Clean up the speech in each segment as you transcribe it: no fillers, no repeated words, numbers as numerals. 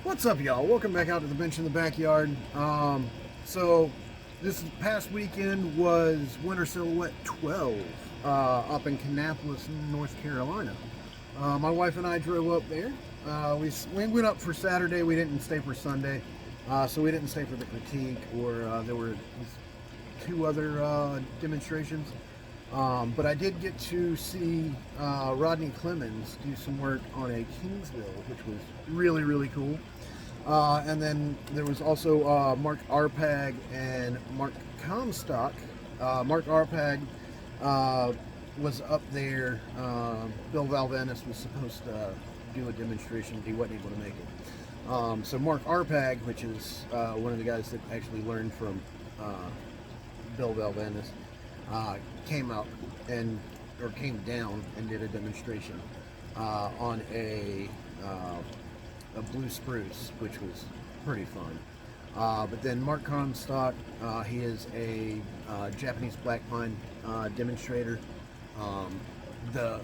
What's up, y'all? Welcome back out to the bench in the backyard. So this past weekend was Winter Sihloette 12 up in Kannapolis, North Carolina. My wife and I drove up there. We went up for Saturday. We didn't stay for Sunday, so we didn't stay for the critique, or there were two other demonstrations. But I did get to see Rodney Clemons do some work on a Kingsville, which was really, really cool. And then there was also Marc Arpag and Mark Comstock. Marc Arpag was up there. Bill Valvenis was supposed to do a demonstration. He wasn't able to make it. So Marc Arpag, which is one of the guys that actually learned from Bill Valvenis, came down and did a demonstration on a blue spruce, which was pretty fun. But then Mark Comstock, he is a Japanese black pine demonstrator. The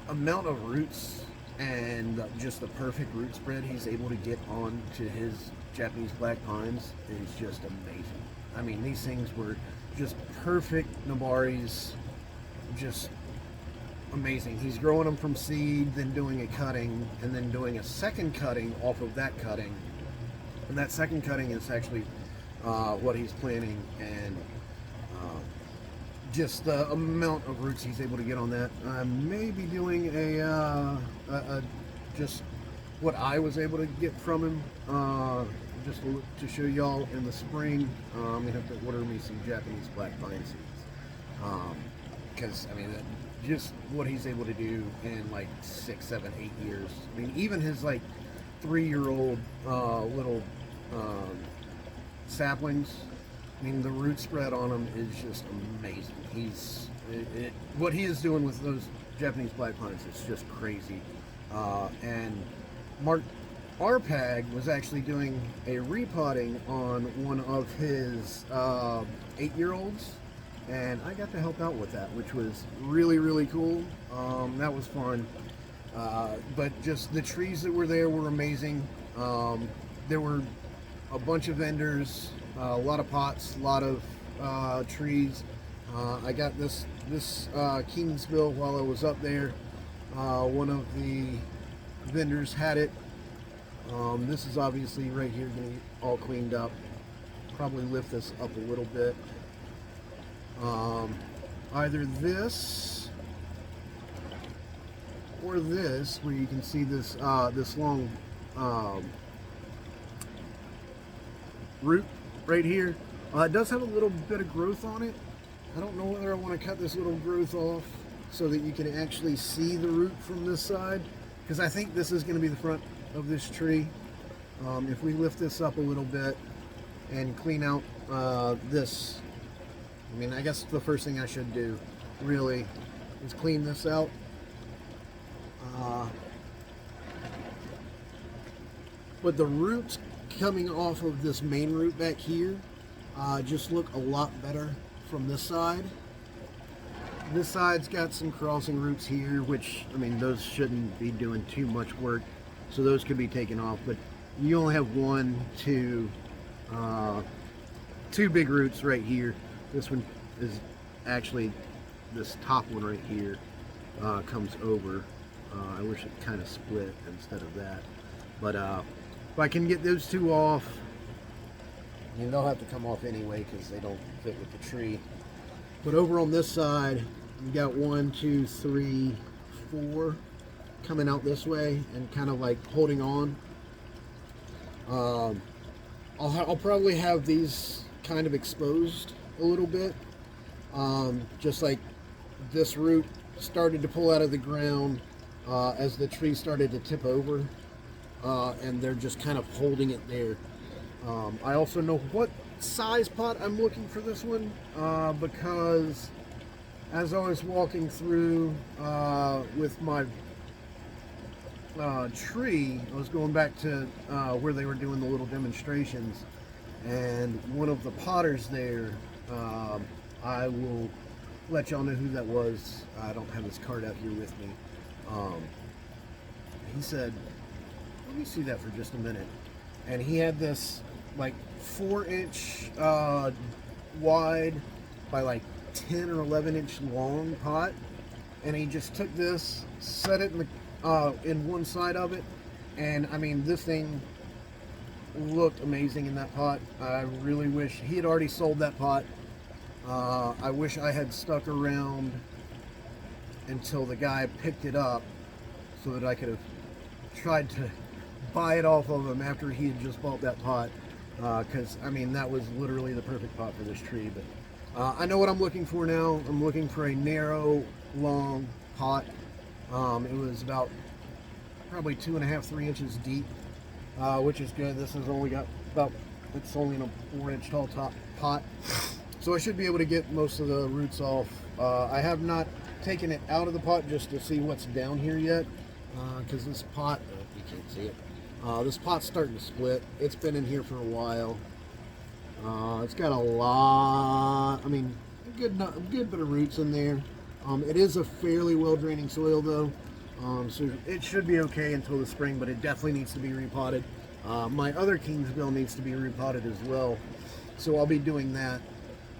amount of roots and just the perfect root spread he's able to get onto his Japanese black pines is just amazing. I mean, these things were just perfect Nabaris, just amazing. He's growing them from seed, then doing a cutting, and then doing a second cutting off of that cutting. And that second cutting is actually what he's planting, and just the amount of roots he's able to get on that. I may be doing a just what I was able to get from him, just to show y'all in the spring. I'm gonna have to order me some Japanese black pine seeds, because I mean, just what he's able to do in like 6, 7, 8 years. I mean, even his like 3-year-old little saplings, I mean, the root spread on them is just amazing. What he is doing with those Japanese black pines is just crazy. And Marc Arpag was actually doing a repotting on one of his 8-year-olds, and I got to help out with that, which was really, really cool. That was fun. But just the trees that were there were amazing. There were a bunch of vendors, a lot of pots, a lot of trees. I got this Kingsville while I was up there. One of the vendors had it. This is obviously right here going to get all cleaned up. Probably lift this up a little bit. Either this or this, where you can see this this long root right here. It does have a little bit of growth on it. I don't know whether I want to cut this little growth off so that you can actually see the root from this side, because I think this is going to be the front of this tree. If we lift this up a little bit and clean out this, I mean, I guess the first thing I should do really is clean this out. But the roots coming off of this main root back here just look a lot better from this side. This side's got some crossing roots here, which, I mean, those shouldn't be doing too much work, so those could be taken off. But you only have two big roots right here. This one is actually, this top one right here comes over. I wish it kind of split instead of that. But if I can get those two off, I mean, they'll have to come off anyway because they don't fit with the tree. But over on this side, you got 1, 2, 3, 4 coming out this way and kind of like holding on. I'll probably have these kind of exposed a little bit, just like this root started to pull out of the ground as the tree started to tip over, and they're just kind of holding it there. I also know what size pot I'm looking for this one, because as I was walking through with my tree, I was going back to where they were doing the little demonstrations, and one of the potters there, I will let y'all know who that was. I don't have his card out here with me. He said, let me see that for just a minute. And he had this like 4-inch wide by like 10 or 11-inch long pot, and he just took this, set it in one side of it, and I mean, this thing looked amazing in that pot. I really wish he had already sold that pot. I wish I had stuck around until the guy picked it up so that I could have tried to buy it off of him after he had just bought that pot, because I mean, that was literally the perfect pot for this tree. But I know what I'm looking for now. I'm looking for a narrow, long pot. It was about probably 2.5, 3 inches deep, which is good. This has only got about, it's only in a 4-inch tall top pot, so I should be able to get most of the roots off. I have not taken it out of the pot just to see what's down here yet, because this pot, you can't see it, this pot's starting to split. It's been in here for a while. It's got a lot, I mean, a good bit of roots in there. It is a fairly well draining soil though, so it should be okay until the spring, but it definitely needs to be repotted. My other Kingsville needs to be repotted as well, so I'll be doing that.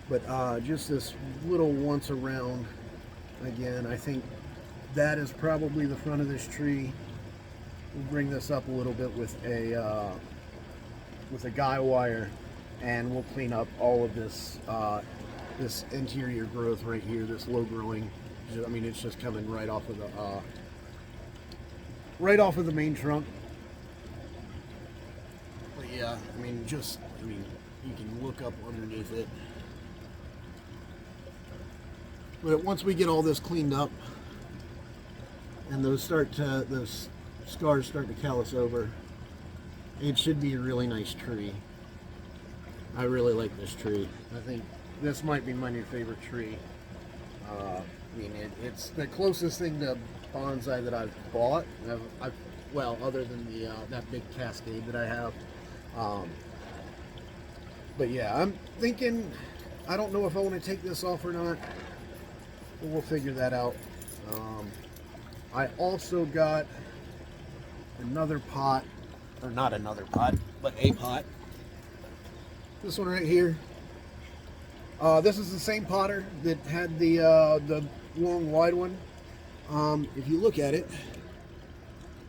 But just this little once around, again, I think that is probably the front of this tree. We'll bring this up a little bit with a guy wire, and we'll clean up all of this this interior growth right here, this low growing. I mean, it's just coming right off of the main trunk. But yeah, I mean, you can look up underneath it. But once we get all this cleaned up and those scars start to callus over, it should be a really nice tree. I really like this tree. I think this might be my new favorite tree. I mean, it's the closest thing to bonsai that I've bought. Well, other than that big cascade that I have. But yeah, I'm thinking, I don't know if I want to take this off or not. But we'll figure that out. I also got another pot, or not another pot, but a pot. This one right here. This is the same potter that had the long wide one. If you look at it,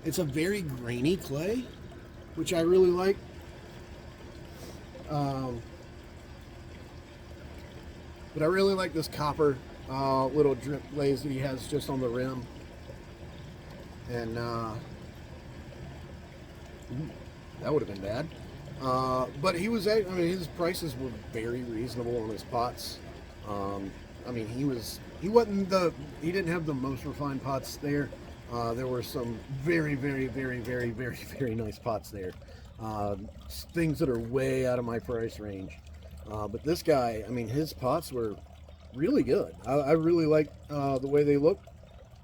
it's a very grainy clay, which I really like. But I really like this copper little drip glaze that he has just on the rim. And that would have been bad. But he was, I mean, his prices were very reasonable on his pots. I mean, he didn't have the most refined pots there. There were some very, very, very, very, very, very nice pots there. Things that are way out of my price range. But this guy, I mean, his pots were really good. I really like the way they look,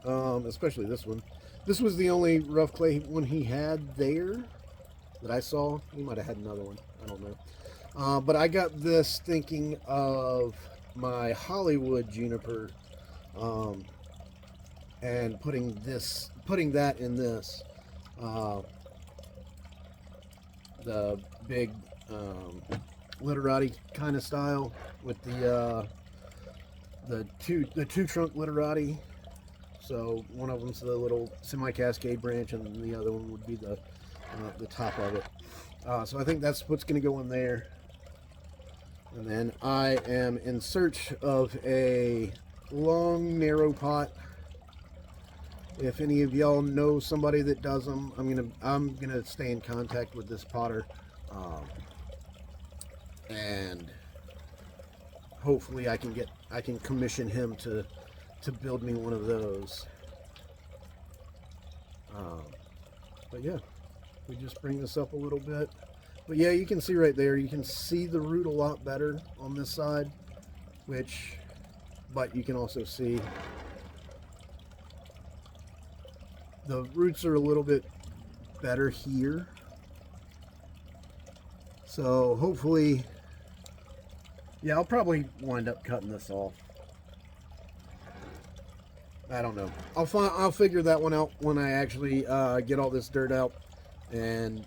especially this one. This was the only rough clay one he had there that I saw. He might have had another one, I don't know. But I got this thinking of my Hollywood juniper, and putting that in this, the big literati kind of style with the two trunk literati. So one of them's the little semi-cascade branch, and the other one would be the top of it. So I think that's what's going to go in there. And then I am in search of a long, narrow pot. If any of y'all know somebody that does them, I'm gonna stay in contact with this potter, and hopefully I can commission him to build me one of those. But yeah, we just bring this up a little bit. But yeah, you can see right there, you can see the root a lot better on this side, but you can also see the roots are a little bit better here. So hopefully, yeah, I'll probably wind up cutting this off. I don't know. I'll figure that one out when I actually get all this dirt out and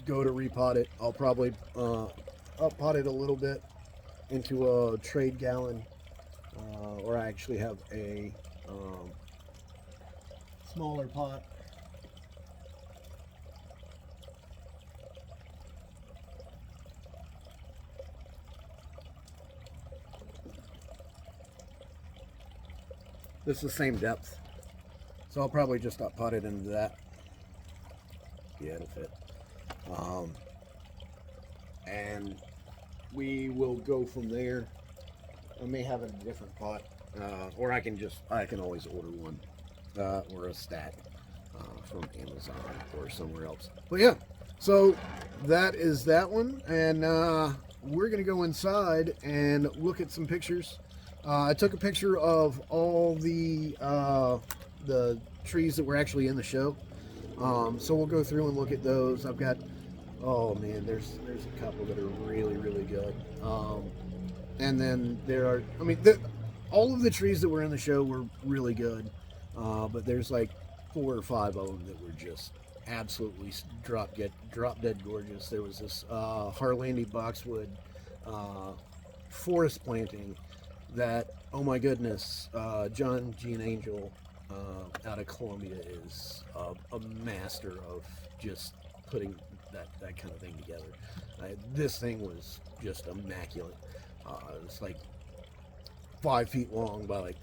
go to repot it. I'll probably uppot it a little bit into a trade gallon, or I actually have a smaller pot. This is the same depth, so I'll probably just uppot it into that. Yeah, it'll fit. Um, and we will go from there. I may have a different pot, or I can always order one, or a stack from Amazon or somewhere else. But yeah, so that is that one, and we're gonna go inside and look at some pictures. I took a picture of all the trees that were actually in the show. So we'll go through and look at those. I've got, oh man, there's a couple that are really really good. And then there are, I mean, all of the trees that were in the show were really good, but there's like 4 or 5 of them that were just absolutely drop dead gorgeous. There was this Harlandy boxwood forest planting that, oh my goodness, John Gene Angel out of Columbia is a master of just putting that kind of thing together. This thing was just immaculate. It's like 5 feet long by like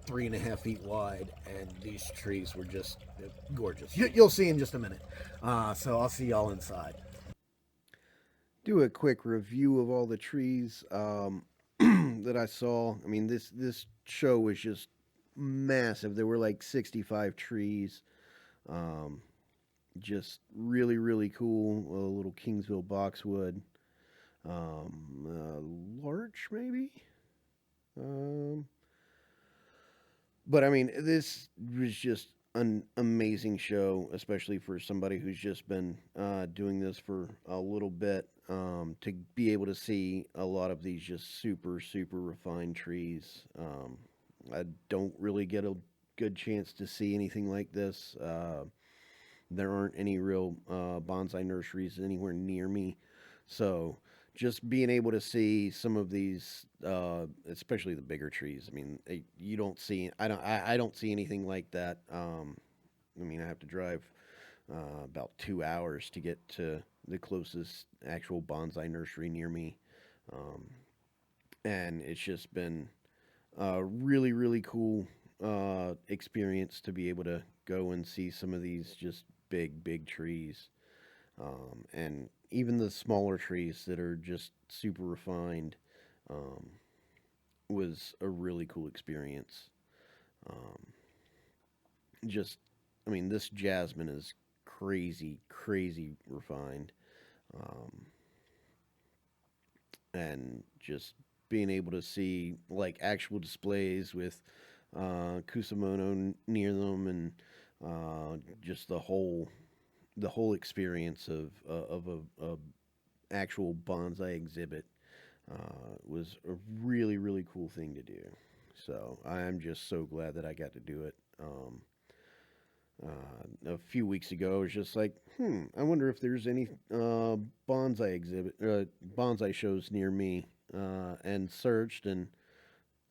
3.5 feet wide, and these trees were just gorgeous. You'll see in just a minute. So I'll see y'all inside. Do a quick review of all the trees that I saw. I mean, this show was just massive. There were like 65 trees. Um, just really really cool. A little Kingsville boxwood. Larch maybe. Um, but I mean, this was just an amazing show, especially for somebody who's just been doing this for a little bit. To be able to see a lot of these just super super refined trees. I don't really get a good chance to see anything like this. There aren't any real bonsai nurseries anywhere near me, so just being able to see some of these, especially the bigger trees. I mean, you don't see. I don't see anything like that. I mean, I have to drive about 2 hours to get to the closest actual bonsai nursery near me, um, and it's just been a really really cool experience to be able to go and see some of these just big trees, and even the smaller trees that are just super refined, um, was a really cool experience. Um, just, I mean, this jasmine is crazy refined, um, and just being able to see like actual displays with Kusamono near them, and just the whole experience of a actual bonsai exhibit was a really really cool thing to do. So I am just so glad that I got to do it. A few weeks ago, I was just like, I wonder if there's any bonsai shows near me, and searched, and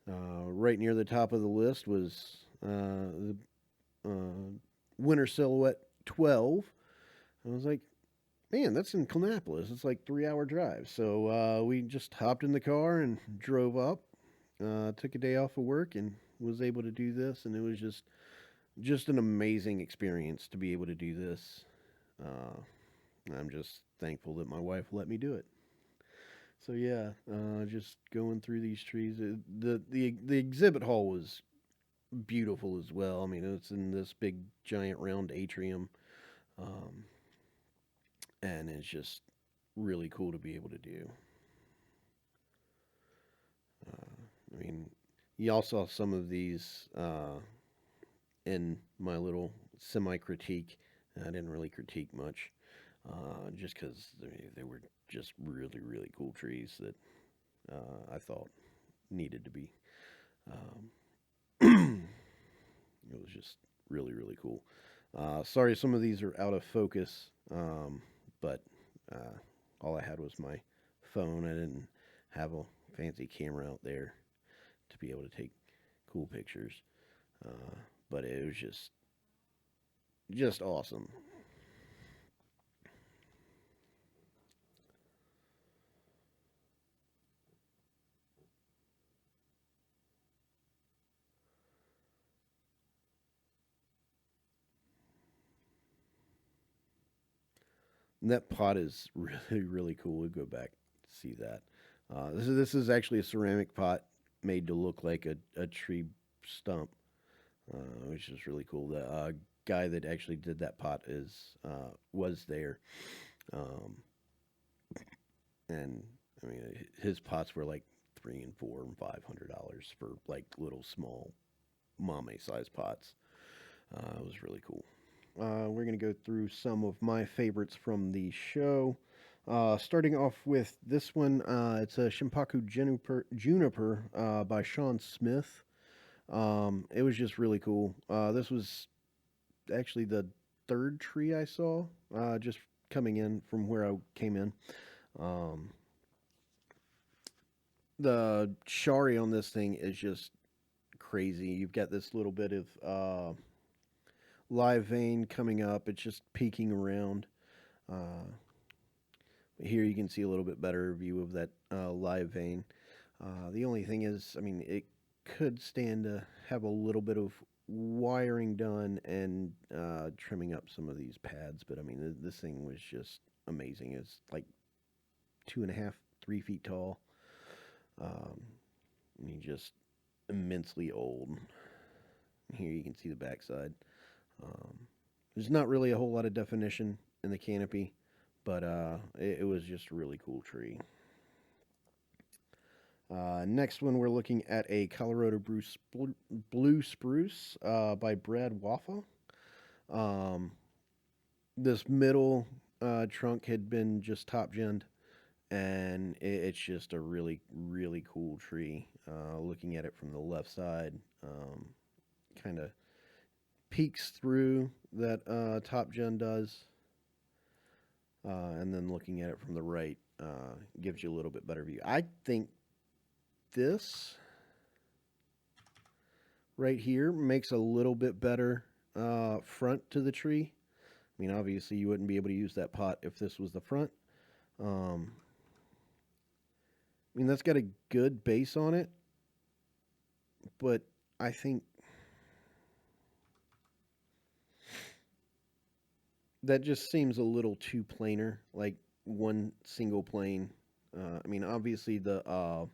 right near the top of the list was the Winter Silhouette 12. I was like, man, that's in Kannapolis. It's like 3 hour drive. So we just hopped in the car and drove up. Took a day off of work and was able to do this, and it was just an amazing experience to be able to do this. Uh, I'm just thankful that my wife let me do it. So yeah, just going through these trees. The exhibit hall was beautiful as well. I mean, it's in this big giant round atrium, um, and it's just really cool to be able to do. I mean, y'all saw some of these in my little semi critique. I didn't really critique much, just because they were just really cool trees that I thought needed to be. Um, it was just really cool. Sorry, some of these are out of focus, but uh, all I had was my phone. I didn't have a fancy camera out there to be able to take cool pictures. Uh, but it was just awesome. And that pot is really cool. We'll go back to see that. This is actually a ceramic pot made to look like a tree stump, which is really cool. The guy that actually did that pot was there, um, and I mean his pots were like $300 and $400 and $500 for like little small mame size pots. It was really cool. We're going to go through some of my favorites from the show. Starting off with this one, it's a Shimpaku Juniper by Sean Smith. It was just really cool. This was actually the third tree I saw just coming in from where I came in. Um, the shari on this thing is just crazy. You've got this little bit of live vein coming up. It's just peeking around. Uh, Here you can see a little bit better view of that live vein. The only thing is, I mean, it could stand to have a little bit of wiring done and trimming up some of these pads, but I mean, this thing was just amazing. It's like 2.5, 3 feet tall. Um, I mean, just immensely old. Here you can see the backside. Um, there's not really a whole lot of definition in the canopy, but it was just a really cool tree. Next one, we're looking at a Colorado Blue Spruce by Brad Waffa. Um, this middle trunk had been just top genned, and it's just a really cool tree. Looking at it from the left side, kind of peeks through that top gen does, and then looking at it from the right gives you a little bit better view. I think this right here makes a little bit better front to the tree. I mean, obviously, you wouldn't be able to use that pot if this was the front. Um, I mean, that's got a good base on it, but I think that just seems a little too plainer, like one single plane. I mean, obviously uh,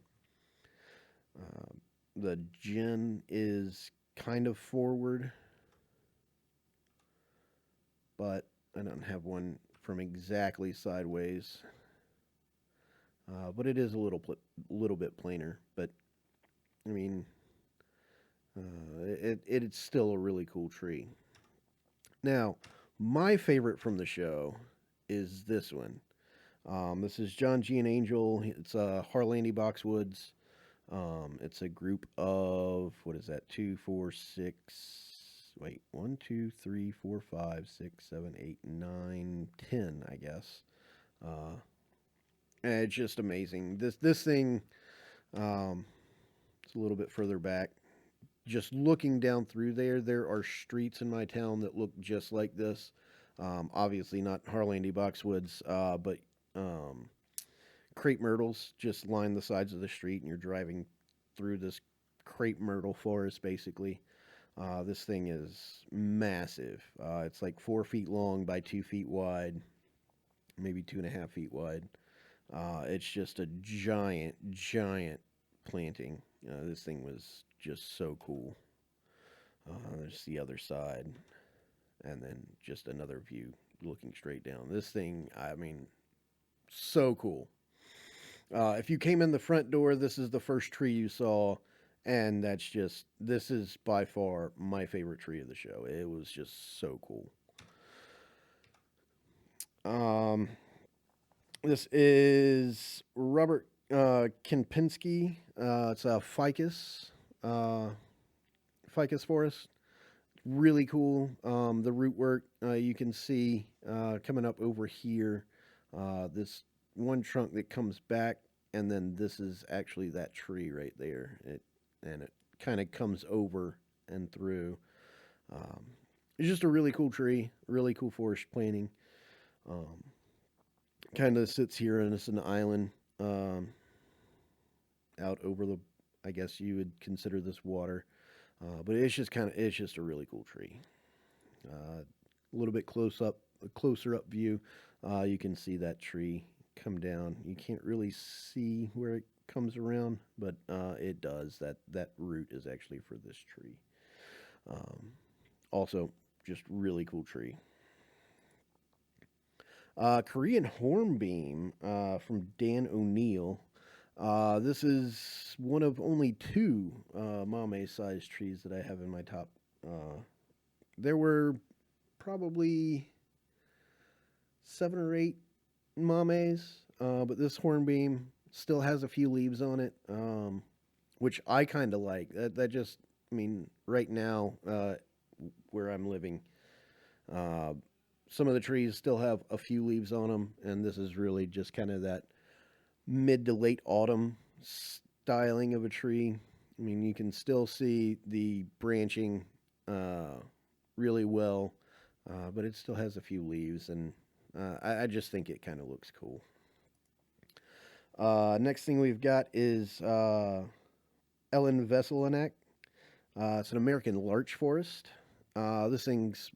the gin is kind of forward, but I don't have one from exactly sideways. But it is a little bit plainer. But I mean, it's still a really cool tree. Now, my favorite from the show is this one. This is John G and Angel. It's Harlandy Boxwoods. It's a group of what is that? Two, four, six. Wait, one, two, three, four, five, six, seven, eight, nine, 10. I guess. Uh, and it's just amazing. This thing. Um, it's a little bit further back. Just looking down through there are streets in my town that look just like this. Obviously not Harlandy Boxwoods, but um, crepe myrtles just line the sides of the street, and you're driving through this crepe myrtle forest basically. This thing is massive. It's like 4 feet long by 2 feet wide, maybe 2.5 feet wide. It's just a giant planting. This thing was just so cool. There's the other side, and then just another view looking straight down. This thing, I mean, so cool. If you came in the front door, this is the first tree you saw, and this is by far my favorite tree of the show. It was just so cool. Um, this is Robert Kempinski. It's a ficus forest really cool. The root work you can see coming up over here. This one trunk that comes back, and then this is actually that tree right there. It kind of comes over and through. Um, it's just a really cool tree, really cool forest planting. Um, kind of sits here and it's an island um, out over the. I guess you would consider this water, but it's just a really cool tree. A little bit a closer up view, you can see that tree come down. You can't really see where it comes around, but it does. That root is actually for this tree. Um, Also, just really cool tree. Korean hornbeam from Dan O'Neill. This is one of only two mame sized trees that I have in my top. There were probably 7 or 8 mames, but this hornbeam still has a few leaves on it, which I kind of like. That just, I mean, right now where I'm living, uh, some of the trees still have a few leaves on them, and this is really just kind of that mid to late autumn styling of a tree. I mean, you can still see the branching really well, but it still has a few leaves, and I just think it kind of looks cool. Next thing we've got is Ellen Veselinek. It's an American larch forest. This thing's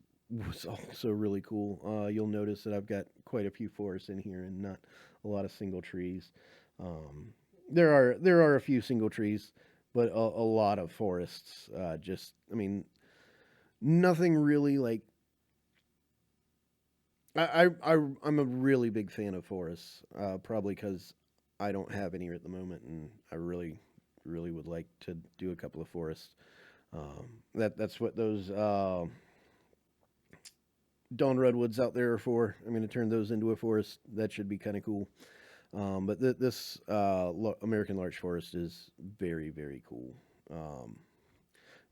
was also really cool. You'll notice that I've got quite a few forests in here and not a lot of single trees. Um, there are a few single trees, but a lot of forests. Just I mean, nothing really like I'm a really big fan of forests. Probably because I don't have any at the moment, and I really would like to do a couple of forests. That's what those dawn redwoods out there are for. I'm going to turn those into a forest. That should be kind of cool. But this American larch forest is very cool. Um,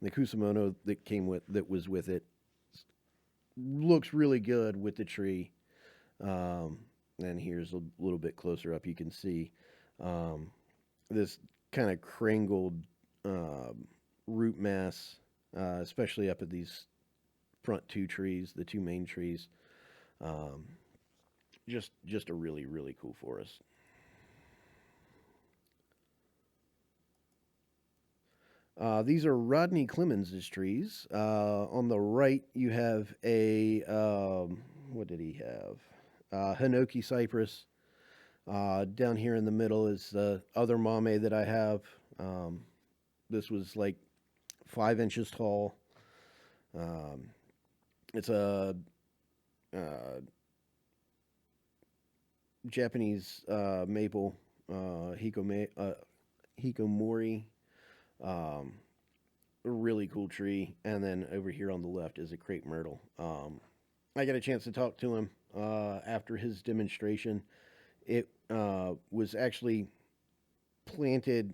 the kusamono that was with it looks really good with the tree. Um, and here's a little bit closer up. You can see um, this kind of crangled uh, root mass, especially up at these front two trees, the two main trees. Um, just a really cool forest. These are Rodney Clemons' trees. On the right, you have a what did he have? Hinoki cypress. Down here in the middle is the other mame that I have. Um, this was like 5 inches tall. Um, it's a uh, Japanese maple, hikomori. Um, a really cool tree. And then over here on the left is a crepe myrtle. I got a chance to talk to him after his demonstration. It was actually planted.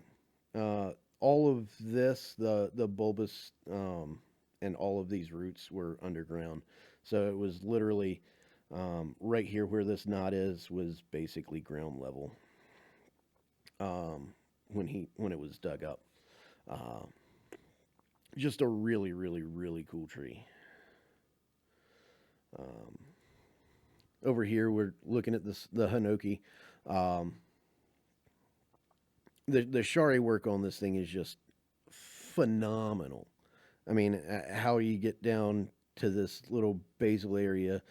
All of this, the bulbous, and all of these roots were underground. So it was literally right here where this knot is was basically ground level when it was dug up. Uh, just a really cool tree. Um, Over here we're looking at the hinoki. Um, the shari work on this thing is just phenomenal. I mean, how you get down to this little basal area,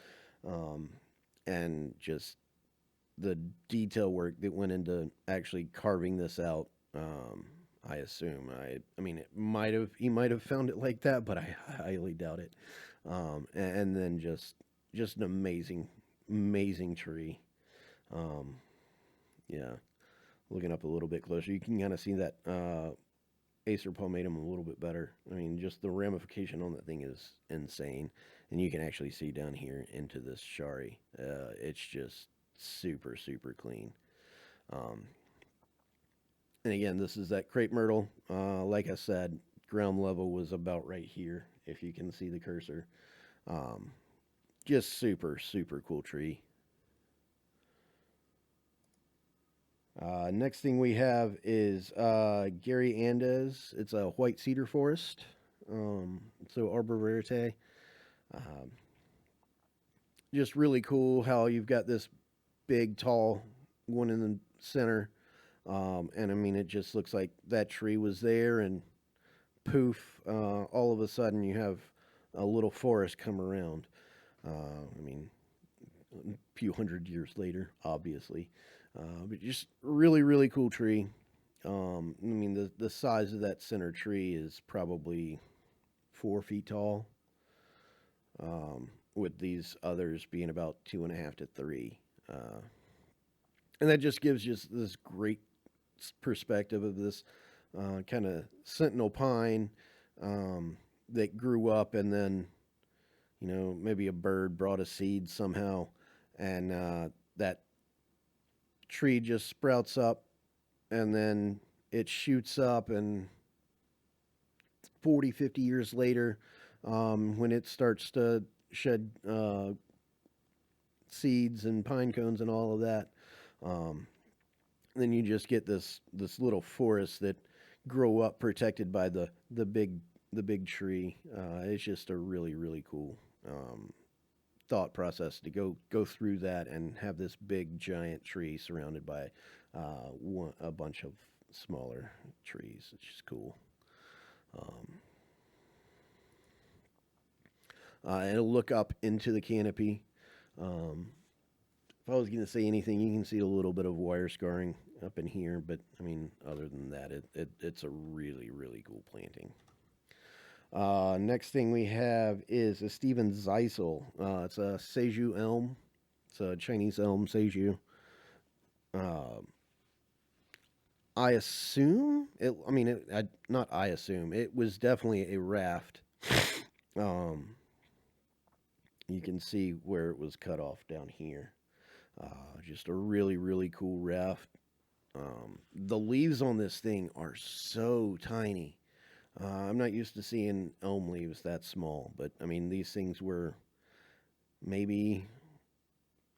um, and just the detail work that went into actually carving this out. I assume. I mean, he might have found it like that, but I highly doubt it. And then just an amazing tree. Um, yeah, looking up a little bit closer, you can kind of see that Acer palmatum a little bit better. I mean, just the ramification on that thing is insane, and you can actually see down here into this shari. It's just super clean. Um, and again, this is that crepe myrtle. Like I said, ground level was about right here, if you can see the cursor. Um, just super, super cool tree. Next thing we have is Gary Andes. It's a white cedar forest. So arbor verite. Um, just really cool how you've got this big, tall one in the center. And I mean, it just looks like that tree was there, and poof, all of a sudden you have a little forest come around. I mean, a few hundred years later, obviously. But just really, really cool tree. I mean, the size of that center tree is probably 4 feet tall, with these others being about 2.5 to 3. And that just gives you this great perspective of this kind of sentinel pine that grew up, and then, maybe a bird brought a seed somehow, and that tree just sprouts up, and then it shoots up, and 40, 50 years later, when it starts to shed seeds and pine cones and all of that, um, then you just get this little forest that grow up protected by the big tree. It's just a really, really cool thought process to go through that and have this big giant tree surrounded by a bunch of smaller trees. It's just cool. And it'll look up into the canopy. If I was going to say anything, you can see a little bit of wire scarring up in here, but I mean, other than that, it's a really, really cool planting. Next thing we have is a Steven Zeisel. It's a Seiju elm. It's a Chinese elm, Seiju. I assume it. I mean, not. I assume it was definitely a raft. Um, you can see where it was cut off down here. Just a really, really cool raft. The leaves on this thing are so tiny. I'm not used to seeing elm leaves that small, but I mean, these things were maybe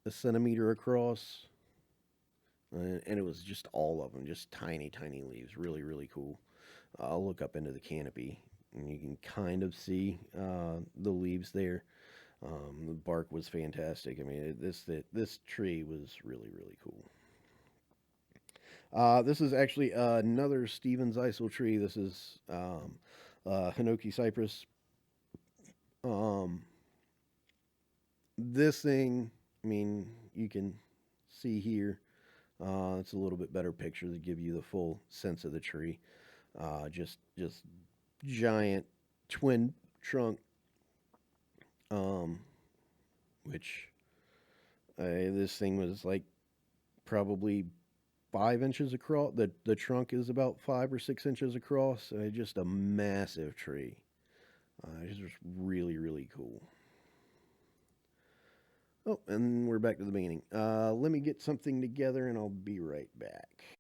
a centimeter across, and it was just all of them, just tiny, tiny leaves. Really, really cool. I'll look up into the canopy, and you can kind of see the leaves there. The bark was fantastic. I mean, this tree was really, really cool. This is actually another Steven Zeisel tree. This is Hinoki cypress. Um, this thing, I mean, you can see here. It's a little bit better picture to give you the full sense of the tree. Just giant twin trunk, um, which this thing was like probably 5 inches across. The trunk is about 5 or 6 inches across. Just a massive tree. It's just really, really cool. Oh, and we're back to the beginning. Let me get something together and I'll be right back.